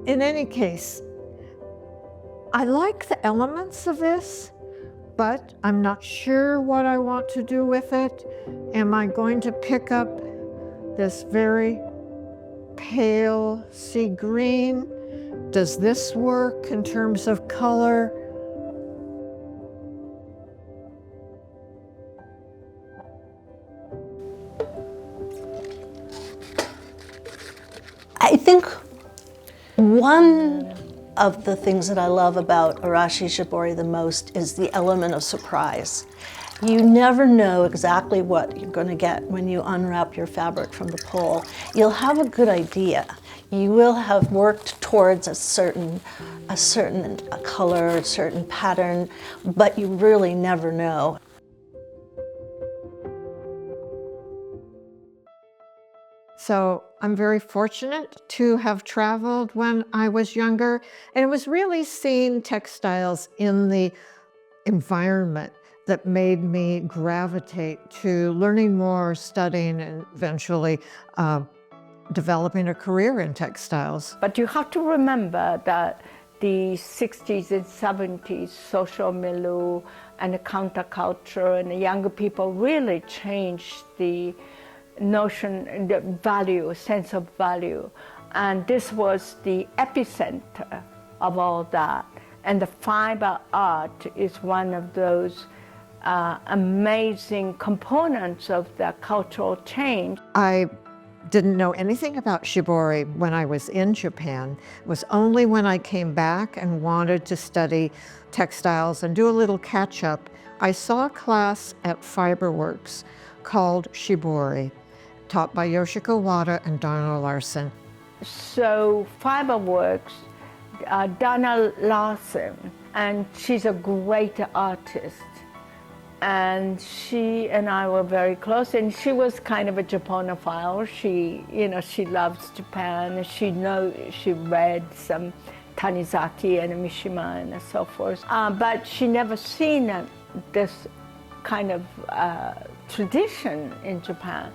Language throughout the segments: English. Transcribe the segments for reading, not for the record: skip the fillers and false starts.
in any case, I like the elements of this, but I'm not sure what I want to do with it. Am I going to pick up this very pale sea green? Does this work in terms of color? I think one of the things that I love about arashi shibori the most is the element of surprise. You never know exactly what you're going to get when you unwrap your fabric from the pole. You'll have a good idea. You will have worked towards a certain color, a certain pattern, but you really never know. So I'm very fortunate to have traveled when I was younger, and it was really seeing textiles in the environment that made me gravitate to learning more, studying, and eventually developing a career in textiles. But you have to remember that the 60s and 70s social milieu and the counterculture and the younger people really changed the notion, the value, sense of value. And this was the epicenter of all that. And the fiber art is one of those amazing components of the cultural change. I didn't know anything about shibori when I was in Japan. It was only when I came back and wanted to study textiles and do a little catch-up, I saw a class at Fiberworks called Shibori, taught by Yoshiko Wada and Donna Larson. So Fiberworks, Donna Larson, and she's a great artist. And she and I were very close, and she was kind of a Japonophile. She loves Japan. She read some Tanizaki and Mishima and so forth. But she never seen this kind of tradition in Japan.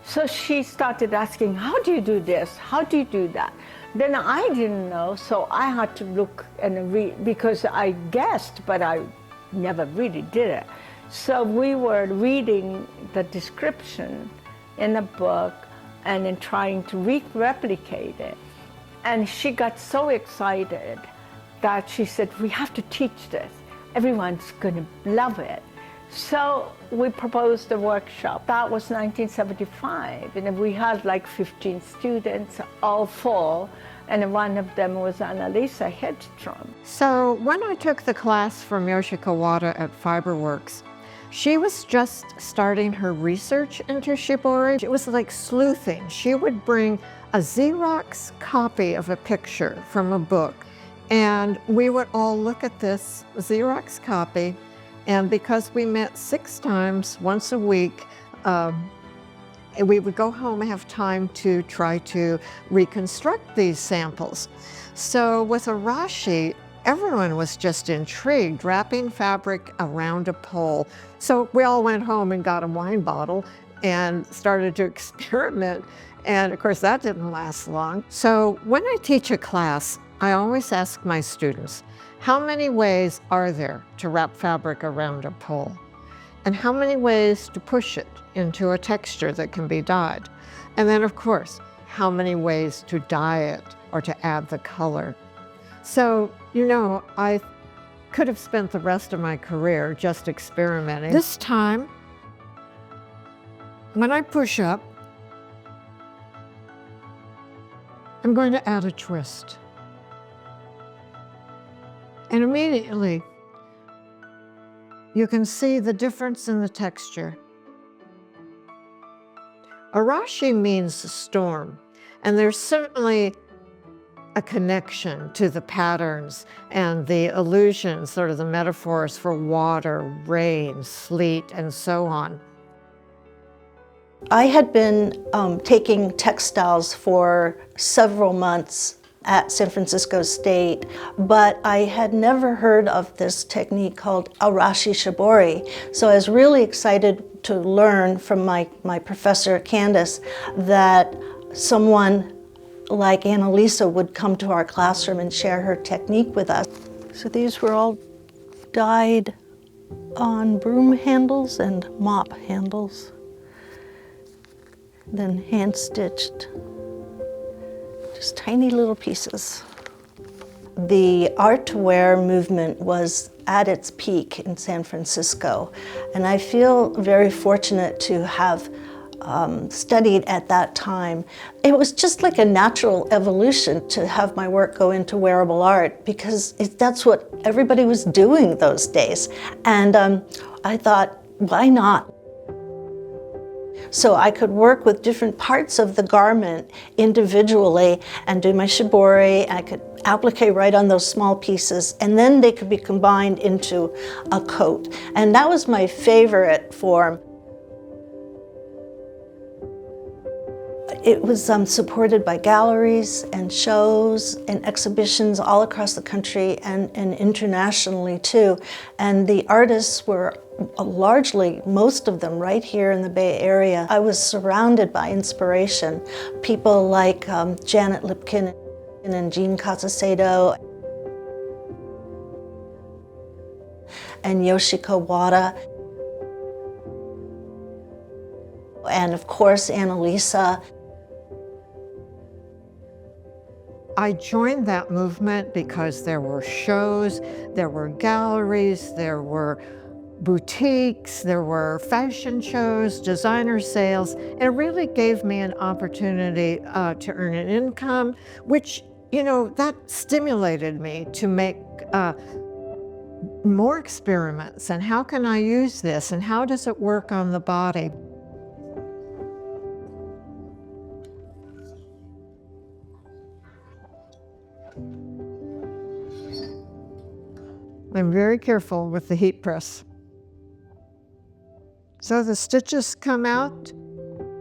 So she started asking, how do you do this? How do you do that? Then I didn't know, so I had to look and read, because I guessed, but I never really did it. So we were reading the description in the book and then trying to replicate it. And she got so excited that she said, we have to teach this. Everyone's going to love it. So we proposed a workshop. That was 1975, and we had like 15 students, all full, and one of them was Annalisa Hedstrom. So when I took the class from Yoshiko Wada at Fiberworks, she was just starting her research into shibori. It was like sleuthing. She would bring a Xerox copy of a picture from a book, and we would all look at this Xerox copy. And because we met 6 times, once a week, we would go home and have time to try to reconstruct these samples. So with arashi, everyone was just intrigued, wrapping fabric around a pole. So we all went home and got a wine bottle and started to experiment. And of course, that didn't last long. So when I teach a class, I always ask my students, how many ways are there to wrap fabric around a pole? And how many ways to push it into a texture that can be dyed? And then, of course, how many ways to dye it or to add the color? So, I could have spent the rest of my career just experimenting. This time, when I push up, I'm going to add a twist. And immediately, you can see the difference in the texture. Arashi means storm, and there's certainly a connection to the patterns and the allusions, sort of the metaphors for water, rain, sleet, and so on. I had been taking textiles for several months at San Francisco State, but I had never heard of this technique called arashi shibori. So I was really excited to learn from my professor, Candace, that someone like Annalisa would come to our classroom and share her technique with us. So these were all dyed on broom handles and mop handles, then hand stitched, just tiny little pieces. The art to wear movement was at its peak in San Francisco, and I feel very fortunate to have studied at that time. It was just like a natural evolution to have my work go into wearable art, because that's what everybody was doing those days. And I thought, why not? So I could work with different parts of the garment individually and do my shibori. I could applique right on those small pieces, and then they could be combined into a coat. And that was my favorite form. It was supported by galleries and shows and exhibitions all across the country and internationally too. And the artists were largely, most of them, right here in the Bay Area. I was surrounded by inspiration. People like Janet Lipkin and Jean Casacedo and Yoshiko Wada. And of course, Annalisa. I joined that movement because there were shows, there were galleries, there were boutiques, there were fashion shows, designer sales. It really gave me an opportunity to earn an income, which, you know, that stimulated me to make more experiments. And how can I use this? And how does it work on the body? I'm very careful with the heat press. So the stitches come out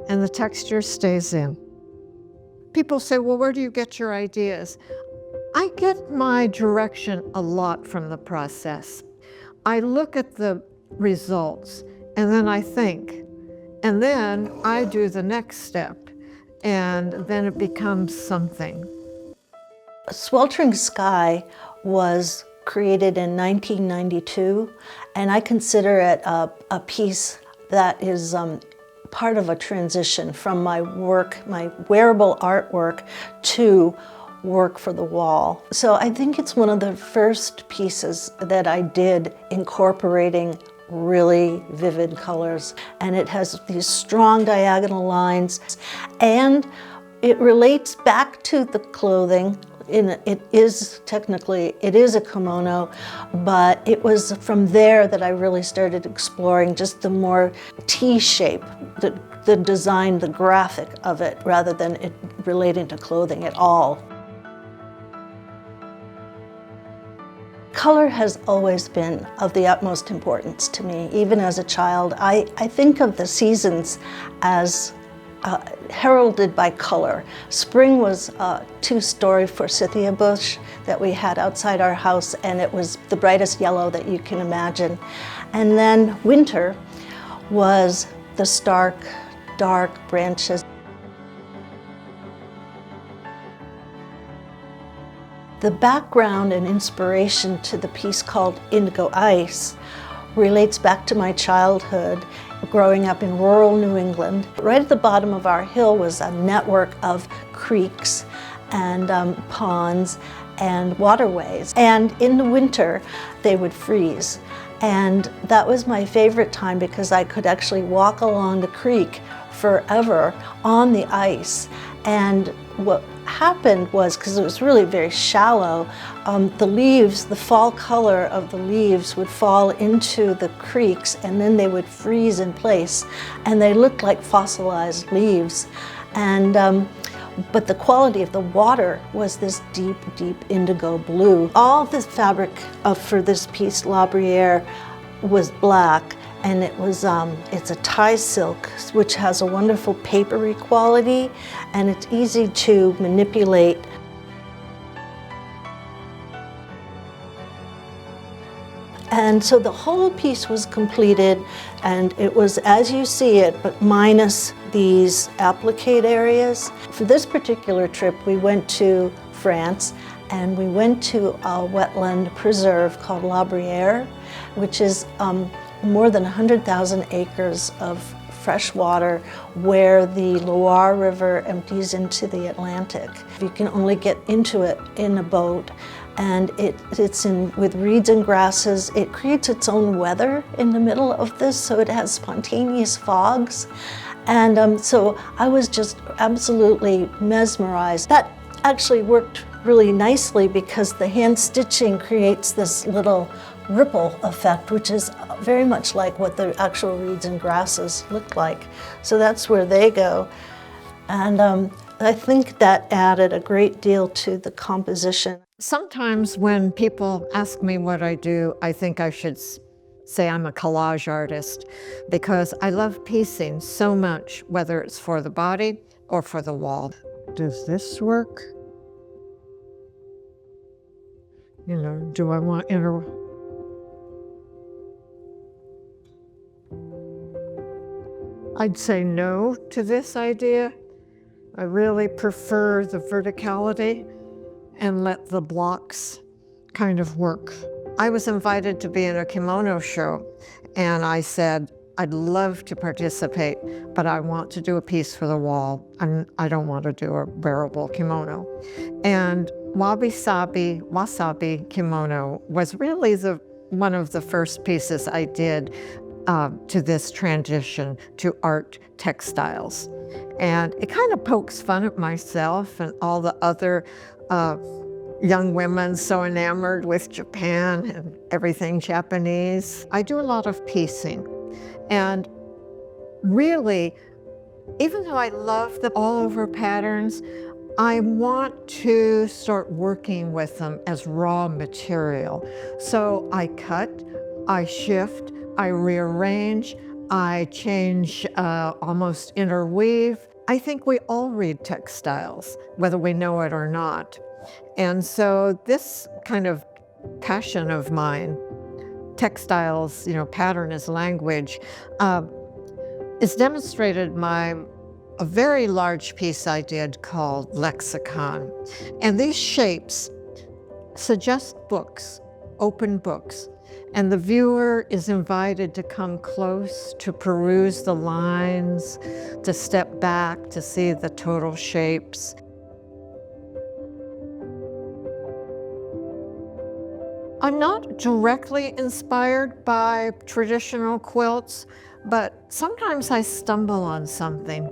and the texture stays in. People say, well, where do you get your ideas? I get my direction a lot from the process. I look at the results and then I think, and then I do the next step, and then it becomes something. Sweltering Sky was created in 1992, and I consider it a piece that is part of a transition from my work, my wearable artwork, to work for the wall. So I think it's one of the first pieces that I did incorporating really vivid colors, and it has these strong diagonal lines, and it relates back to the clothing. It is a kimono, but it was from there that I really started exploring just the more T-shape, the design, the graphic of it, rather than it relating to clothing at all. Color has always been of the utmost importance to me, even as a child. I think of the seasons as heralded by color. Spring was a two-story forsythia bush that we had outside our house, and it was the brightest yellow that you can imagine. And then winter was the stark, dark branches. The background and inspiration to the piece called Indigo Ice relates back to my childhood, growing up in rural New England. Right at the bottom of our hill was a network of creeks and ponds and waterways. And in the winter, they would freeze. And that was my favorite time because I could actually walk along the creek forever on the ice. And what happened was, because it was really very shallow, the leaves, the fall color of the leaves would fall into the creeks, and then they would freeze in place, and they looked like fossilized leaves. And but the quality of the water was this deep, deep indigo blue. All the fabric for this piece, La Briere, was black, and it was it's a tie silk, which has a wonderful papery quality, and it's easy to manipulate. And so the whole piece was completed, and it was as you see it, but minus these applique areas. For this particular trip, we went to France, and we went to a wetland preserve called La Brière, which is more than 100,000 acres of fresh water where the Loire River empties into the Atlantic. You can only get into it in a boat, and it's in with reeds and grasses. It creates its own weather in the middle of this, so it has spontaneous fogs. And so I was just absolutely mesmerized. That actually worked really nicely because the hand stitching creates this little ripple effect, which is very much like what the actual reeds and grasses look like. So that's where they go. And I think that added a great deal to the composition. Sometimes when people ask me what I do, I think I should say I'm a collage artist because I love piecing so much, whether it's for the body or for the wall. Does this work? You know, do I want inner? I'd say no to this idea. I really prefer the verticality and let the blocks kind of work. I was invited to be in a kimono show, and I said, I'd love to participate, but I want to do a piece for the wall. I don't want to do a wearable kimono. And wasabi kimono was really one of the first pieces I did to this transition to art textiles. And it kind of pokes fun at myself and all the other young women so enamored with Japan and everything Japanese. I do a lot of piecing. And really, even though I love the all-over patterns, I want to start working with them as raw material. So I cut, I shift, I rearrange, I change, almost interweave. I think we all read textiles, whether we know it or not. And so this kind of passion of mine, textiles, pattern as language, is demonstrated by a very large piece I did called Lexicon. And these shapes suggest books, open books. And the viewer is invited to come close, to peruse the lines, to step back, to see the total shapes. I'm not directly inspired by traditional quilts, but sometimes I stumble on something.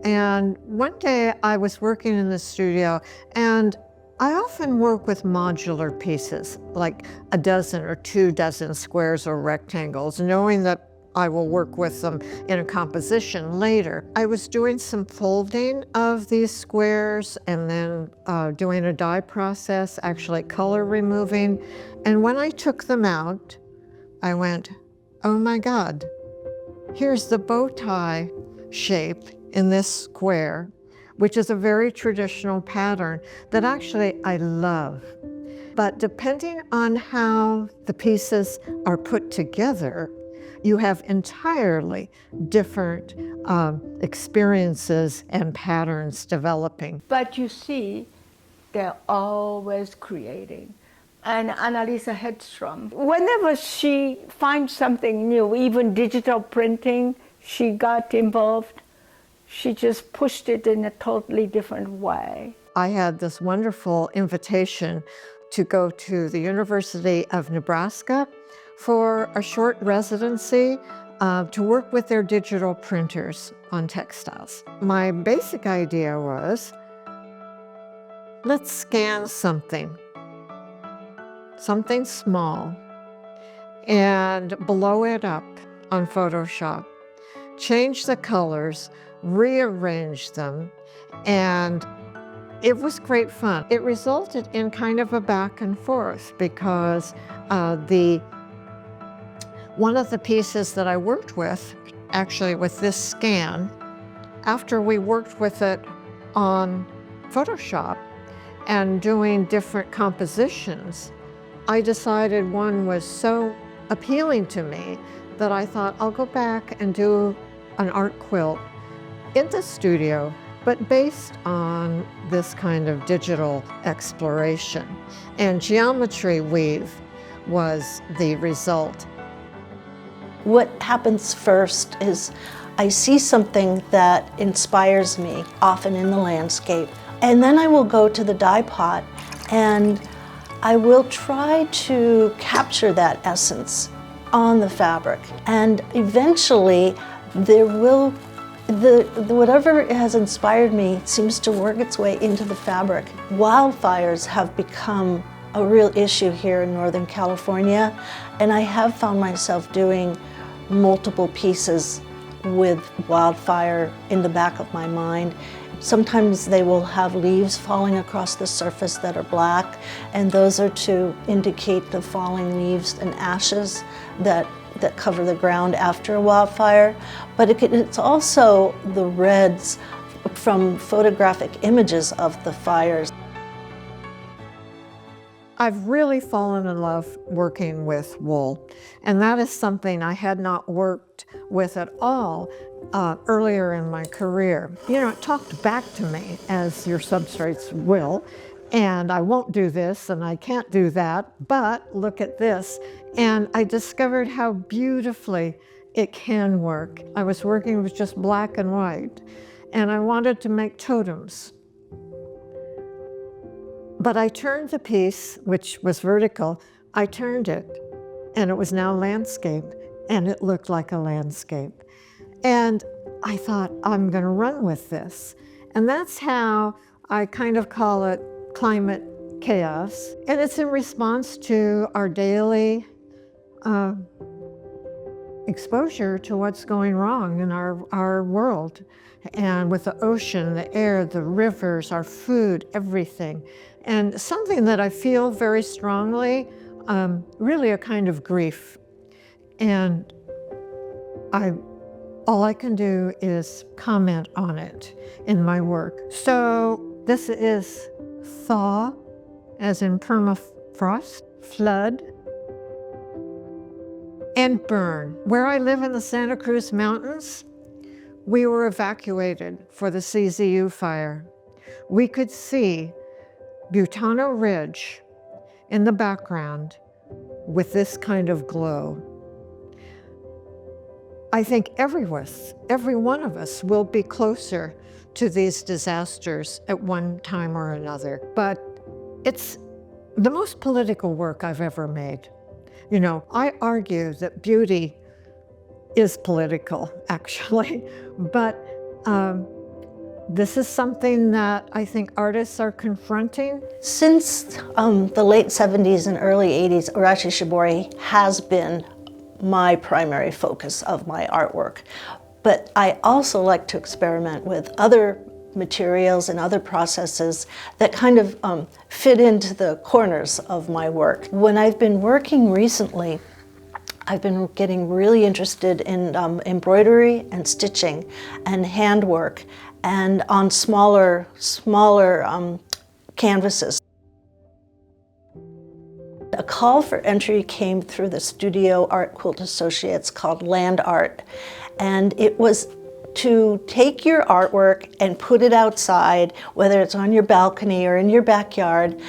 And one day I was working in the studio, and I often work with modular pieces, like a dozen or 2 dozen squares or rectangles, knowing that I will work with them in a composition later. I was doing some folding of these squares and then doing a dye process, actually color removing. And when I took them out, I went, oh my God, here's the bow tie shape in this square, which is a very traditional pattern that actually I love. But depending on how the pieces are put together, you have entirely different experiences and patterns developing. But you see, they're always creating. And Annalisa Hedstrom, whenever she finds something new, even digital printing, she got involved. She just pushed it in a totally different way. I had this wonderful invitation to go to the University of Nebraska for a short residency to work with their digital printers on textiles. My basic idea was, let's scan something small, and blow it up on Photoshop, change the colors, rearrange them, and it was great fun. It resulted in kind of a back and forth because one of the pieces that I worked with, actually with this scan, after we worked with it on Photoshop and doing different compositions, I decided one was so appealing to me that I thought I'll go back and do an art quilt in the studio, but based on this kind of digital exploration. And geometry weave was the result. What happens first is I see something that inspires me, often in the landscape, and then I will go to the dye pot and I will try to capture that essence on the fabric. And eventually whatever has inspired me seems to work its way into the fabric. Wildfires have become a real issue here in Northern California, and I have found myself doing multiple pieces with wildfire in the back of my mind. Sometimes they will have leaves falling across the surface that are black, and those are to indicate the falling leaves and ashes that cover the ground after a wildfire. But it's also the reds from photographic images of the fires. I've really fallen in love working with wool, and that is something I had not worked with at all earlier in my career. You know, it talked back to me, as your substrates will, and I won't do this and I can't do that, but look at this. And I discovered how beautifully it can work. I was working with just black and white, and I wanted to make totems. But I turned the piece, which was vertical, I turned it, and it was now landscape, and it looked like a landscape. And I thought, I'm gonna run with this. And that's how I kind of call it climate chaos. And it's in response to our daily exposure to what's going wrong in our world. And with the ocean, the air, the rivers, our food, everything. And something that I feel very strongly, really a kind of grief. And all I can do is comment on it in my work. So this is thaw, as in permafrost, flood, and burn. Where I live in the Santa Cruz Mountains, we were evacuated for the CZU fire. We could see Butano Ridge in the background with this kind of glow. I think every one of us will be closer to these disasters at one time or another, but it's the most political work I've ever made. You know, I argue that beauty is political, actually, but this is something that I think artists are confronting. Since the late 70s and early 80s, arashi shibori has been my primary focus of my artwork. But I also like to experiment with other materials and other processes that kind of fit into the corners of my work. When I've been working recently, I've been getting really interested in embroidery and stitching and handwork, and on smaller canvases. A call for entry came through the Studio Art Quilt Associates called Land Art, and it was to take your artwork and put it outside, whether it's on your balcony or in your backyard,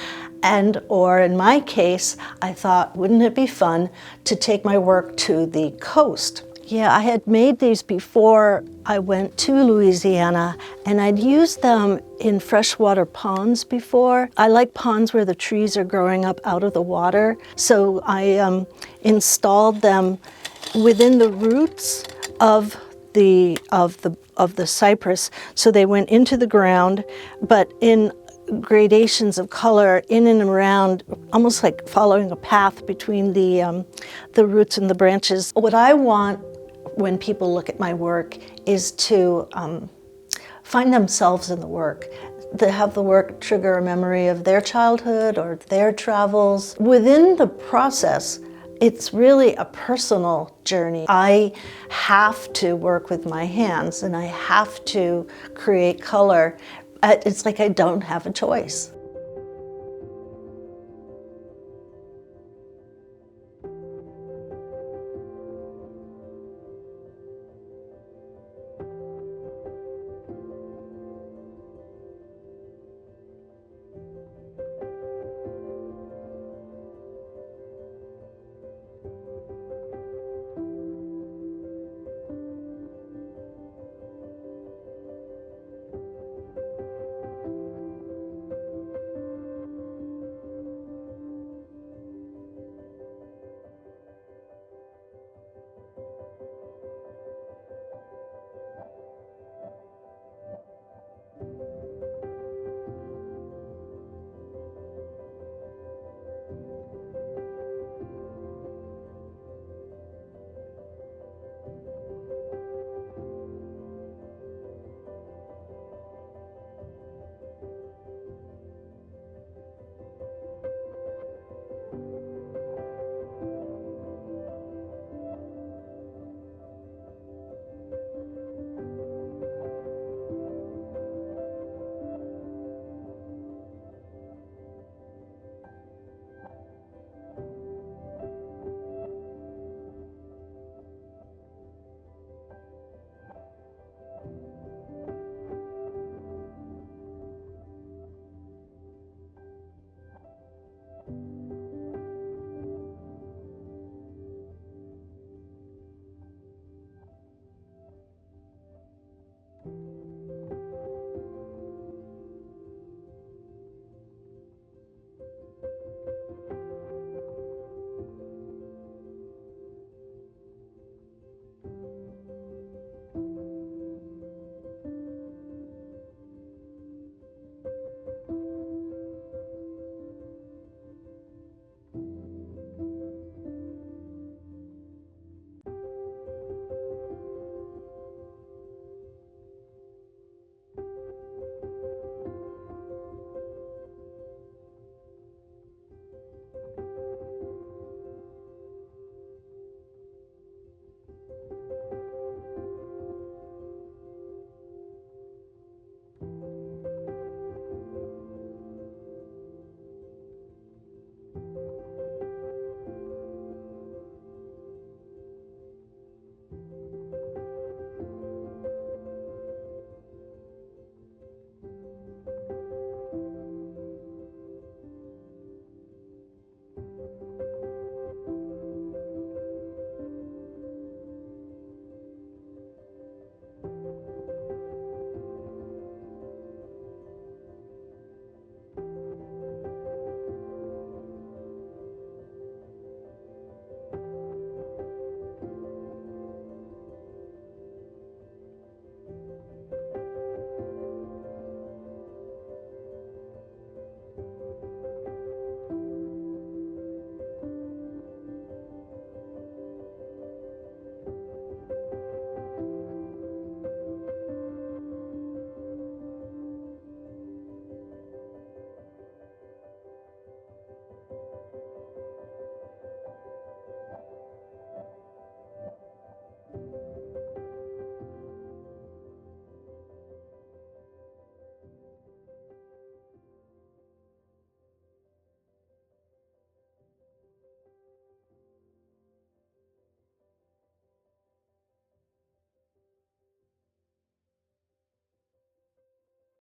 or in my case, I thought, wouldn't it be fun to take my work to the coast? Yeah, I had made these before I went to Louisiana, and I'd used them in freshwater ponds before. I like ponds where the trees are growing up out of the water, so I installed them within the roots of the cypress, so they went into the ground, but in gradations of color in and around, almost like following a path between the roots and the branches. What I want when people look at my work is to find themselves in the work, to have the work trigger a memory of their childhood or their travels. Within the process, it's really a personal journey. I have to work with my hands and I have to create color. It's like I don't have a choice.